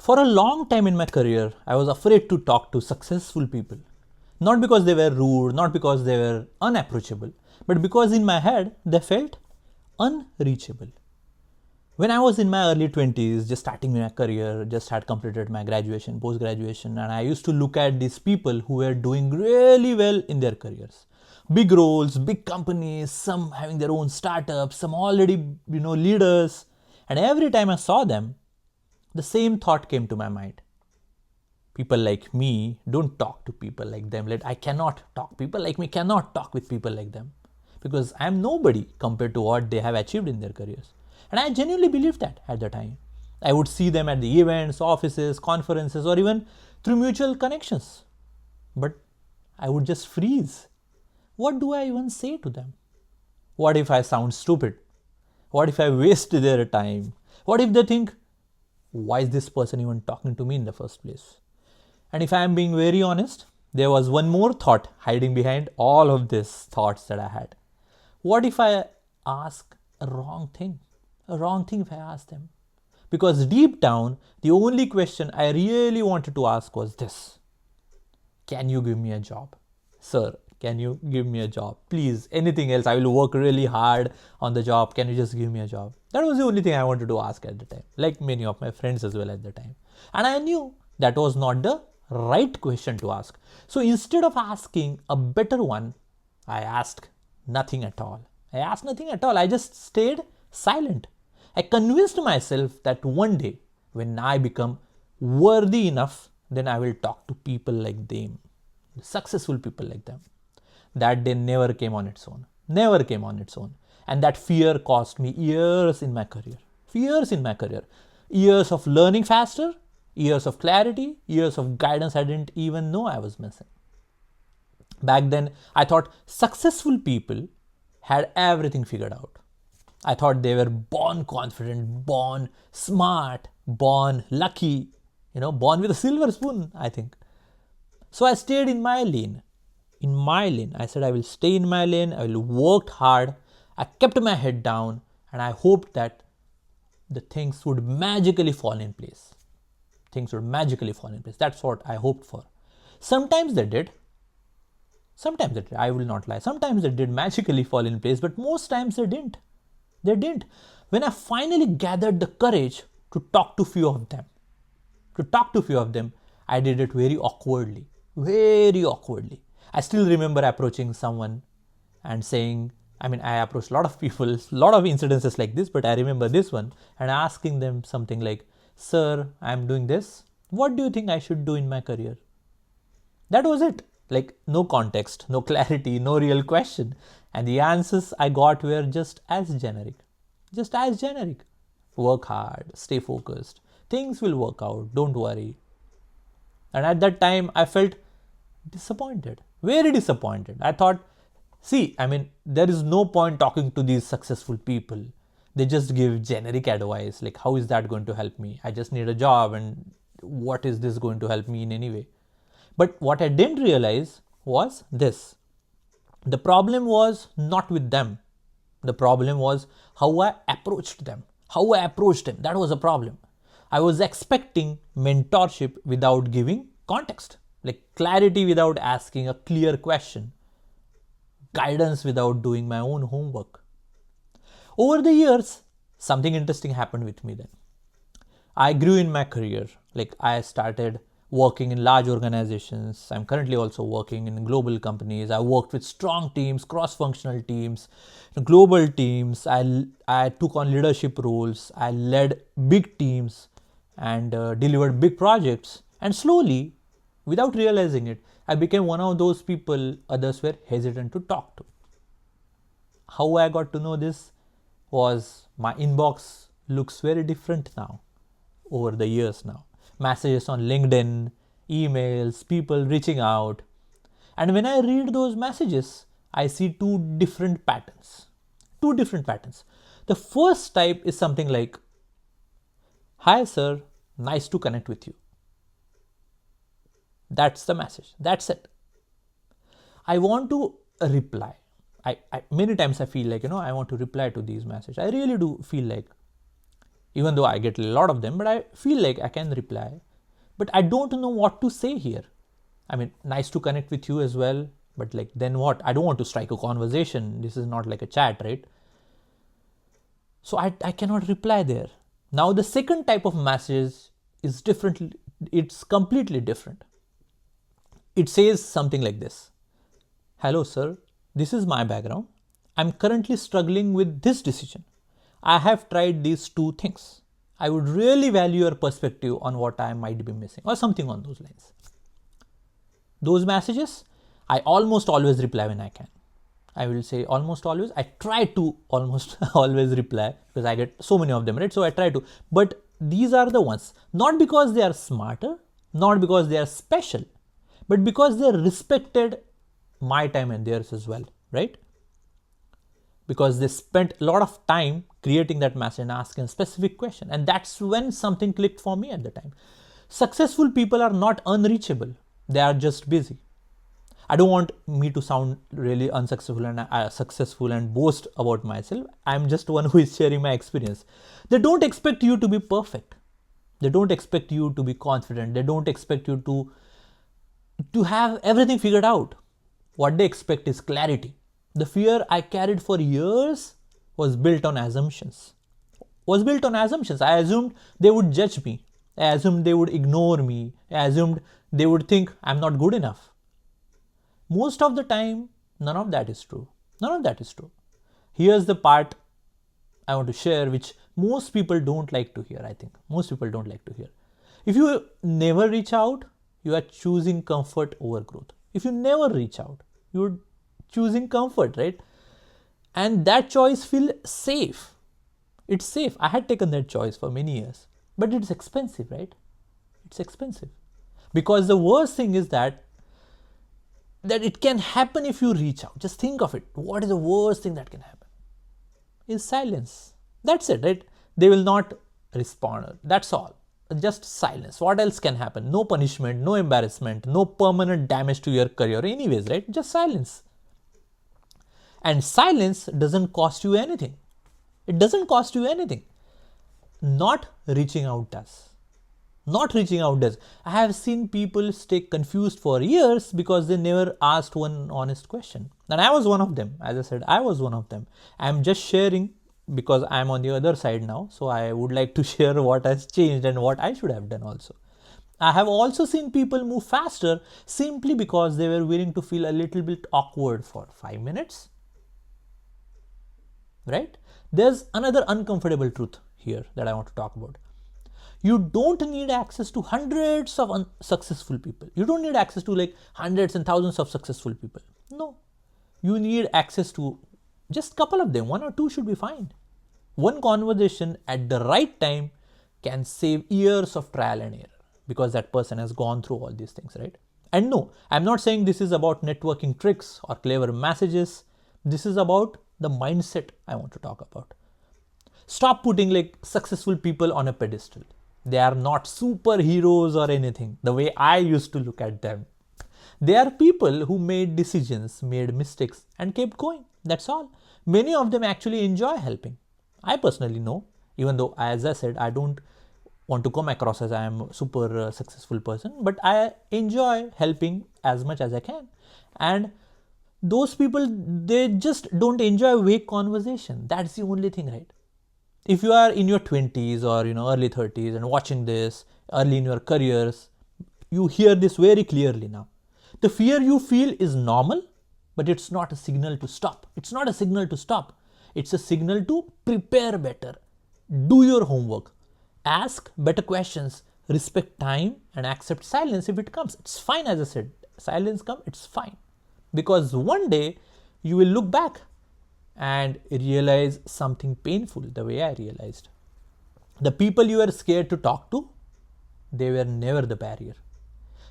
For a long time in my career, I was afraid to talk to successful people. Not because they were rude, not because they were unapproachable, but because in my head they felt unreachable. When I was in my early 20s, just starting my career, just had completed my graduation, post graduation, and I used to look at these people who were doing really well in their careers. Big roles, big companies, some having their own startups, some already, leaders. And every time I saw them, the same thought came to my mind. People like me don't talk to people like them. I cannot talk. People like me cannot talk with people like them because I'm nobody compared to what they have achieved in their careers. And I genuinely believed that at the time. I would see them at the events, offices, conferences, or even through mutual connections. But I would just freeze. What do I even say to them? What if I sound stupid? What if I waste their time? What if they think, why is this person even talking to me in the first place? And if I am being very honest, there was one more thought hiding behind all of these thoughts that I had. What if I ask a wrong thing? A wrong thing if I ask them? Because deep down, the only question I really wanted to ask was this. Can you give me a job? Sir, can you give me a job? Please, anything else. I will work really hard on the job. Can you just give me a job? That was the only thing I wanted to ask at the time, like many of my friends as well at the time. And I knew that was not the right question to ask. So instead of asking a better one, I asked nothing at all. I just stayed silent. I convinced myself that one day when I become worthy enough, then I will talk to people like them, successful people like them. That day never came on its own. Never came on its own. And that fear cost me years in my career. Years of learning faster, years of clarity, years of guidance I didn't even know I was missing. Back then, I thought successful people had everything figured out. I thought they were born confident, born smart, born lucky, born with a silver spoon, I think. So I stayed in my lane. I said I will stay in my lane, I will work hard. I kept my head down and I hoped that the things would magically fall in place. That's what I hoped for. Sometimes they did. I will not lie. Sometimes they did magically fall in place, but most times they didn't. When I finally gathered the courage to talk to few of them, I did it very awkwardly. I still remember approaching someone and saying, I approached a lot of people, a lot of incidences like this, but I remember this one and asking them something like, sir, I'm doing this. What do you think I should do in my career? That was it. No context, no clarity, no real question. And the answers I got were just as generic. Work hard, stay focused. Things will work out, don't worry. And at that time, I felt disappointed, very disappointed. I thought, there is no point talking to these successful people. They just give generic advice. How is that going to help me? I just need a job, and what is this going to help me in any way? But what I didn't realize was this. The problem was not with them. The problem was how I approached them. That was a problem. I was expecting mentorship without giving context, clarity without asking a clear question, guidance without doing my own homework. Over the years, something interesting happened with me then. I grew in my career. I started working in large organizations. I'm currently also working in global companies. I worked with strong teams, cross-functional teams, global teams. I took on leadership roles. I led big teams and delivered big projects. And slowly, without realizing it, I became one of those people others were hesitant to talk to. How I got to know this was my inbox looks very different now over the years now. Messages on LinkedIn, emails, people reaching out. And when I read those messages, I see two different patterns. The first type is something like, hi sir, nice to connect with you. That's the message. That's it. I want to reply. I many times I feel I want to reply to these messages. I really do feel even though I get a lot of them, but I feel like I can reply. But I don't know what to say here. I mean, nice to connect with you as well, but like, then what? I don't want to strike a conversation. This is not like a chat, right? So I cannot reply there. Now the second type of message is different. It's completely different. It says something like this. Hello sir, this is my background. I'm currently struggling with this decision. I have tried these two things. I would really value your perspective on what I might be missing, or something on those lines. Those messages, I almost always reply when I can. I will say almost always. I try to almost always reply because I get so many of them, right? So I try to. But these are the ones, not because they are smarter, not because they are special, but because they respected my time and theirs as well, right? Because they spent a lot of time creating that message and asking a specific question. And that's when something clicked for me at the time. Successful people are not unreachable. They are just busy. I don't want me to sound really unsuccessful and successful and boast about myself. I'm just one who is sharing my experience. They don't expect you to be perfect. They don't expect you to be confident. They don't expect you to have everything figured out. What they expect is clarity. The fear I carried for years was built on assumptions. I assumed they would judge me. I assumed they would ignore me. I assumed they would think I'm not good enough. Most of the time, none of that is true. Here's the part I want to share, which most people don't like to hear, I think. Most people don't like to hear. If you never reach out, you are choosing comfort over growth. If you never reach out, you're choosing comfort, right? And that choice feels safe. It's safe. I had taken that choice for many years, but it's expensive, right? It's expensive. Because the worst thing is that it can happen if you reach out. Just think of it. What is the worst thing that can happen? Is silence. That's it, right? They will not respond. That's all. Just silence. What else can happen? No punishment, no embarrassment, no permanent damage to your career anyways, right? Just silence. And silence doesn't cost you anything. It doesn't cost you anything. Not reaching out does. I have seen people stay confused for years because they never asked one honest question. And I was one of them. As I said, I was one of them. I'm just sharing because I'm on the other side now. So I would like to share what has changed and what I should have done also. I have also seen people move faster simply because they were willing to feel a little bit awkward for 5 minutes. Right? There's another uncomfortable truth here that I want to talk about. You don't need access to hundreds of successful people. You don't need access to like hundreds and thousands of successful people. No. You need access to just a couple of them. 1 or 2 should be fine. One conversation at the right time can save years of trial and error because that person has gone through all these things, right? And no, I'm not saying this is about networking tricks or clever messages. This is about the mindset I want to talk about. Stop putting like successful people on a pedestal. They are not superheroes or anything, the way I used to look at them. They are people who made decisions, made mistakes, and kept going. That's all. Many of them actually enjoy helping. I personally know, even though, as I said, I don't want to come across as I am a super successful person, but I enjoy helping as much as I can. And those people, they just don't enjoy vague conversation. That's the only thing, right? If you are in your 20s or early 30s and watching this early in your careers, you hear this very clearly now. The fear you feel is normal, but it's not a signal to stop. It's a signal to prepare better. Do your homework. Ask better questions. Respect time and accept silence if it comes. It's fine, as I said. Silence comes, it's fine. Because one day you will look back and realize something painful the way I realized. The people you were scared to talk to, they were never the barrier.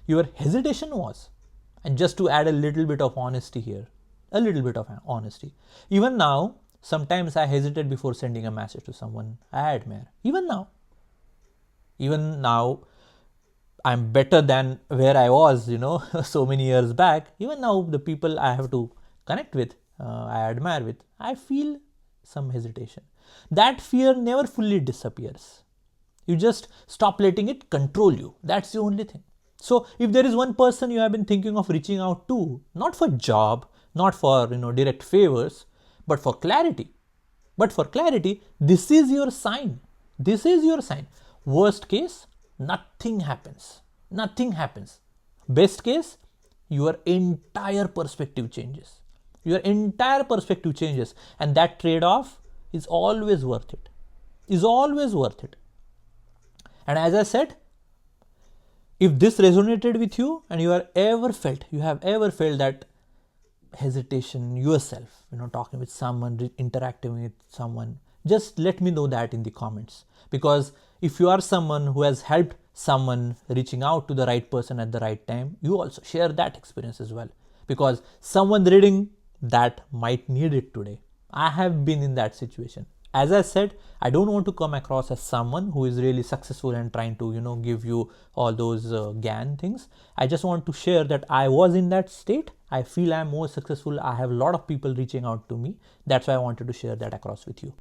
Your hesitation was. And just to add a little bit of honesty here, Even now, sometimes I hesitate before sending a message to someone I admire. Even now, I'm better than where I was, so many years back. Even now, the people I have to connect with, I admire with, I feel some hesitation. That fear never fully disappears. You just stop letting it control you. That's the only thing. So if there is one person you have been thinking of reaching out to, not for job, not for direct favors, but for clarity. But for clarity, this is your sign. This is your sign. Worst case, nothing happens. Nothing happens. Best case, your entire perspective changes. Your entire perspective changes, and that trade-off is always worth it. Is always worth it. And as I said, if this resonated with you and you have ever felt that hesitation yourself, talking with someone, interacting with someone, just let me know that in the comments. Because if you are someone who has helped someone reaching out to the right person at the right time, you also share that experience as well. Because someone reading that might need it today. I have been in that situation. As I said, I don't want to come across as someone who is really successful and trying to, give you all those GAN things. I just want to share that I was in that state. I feel I'm more successful. I have a lot of people reaching out to me. That's why I wanted to share that across with you.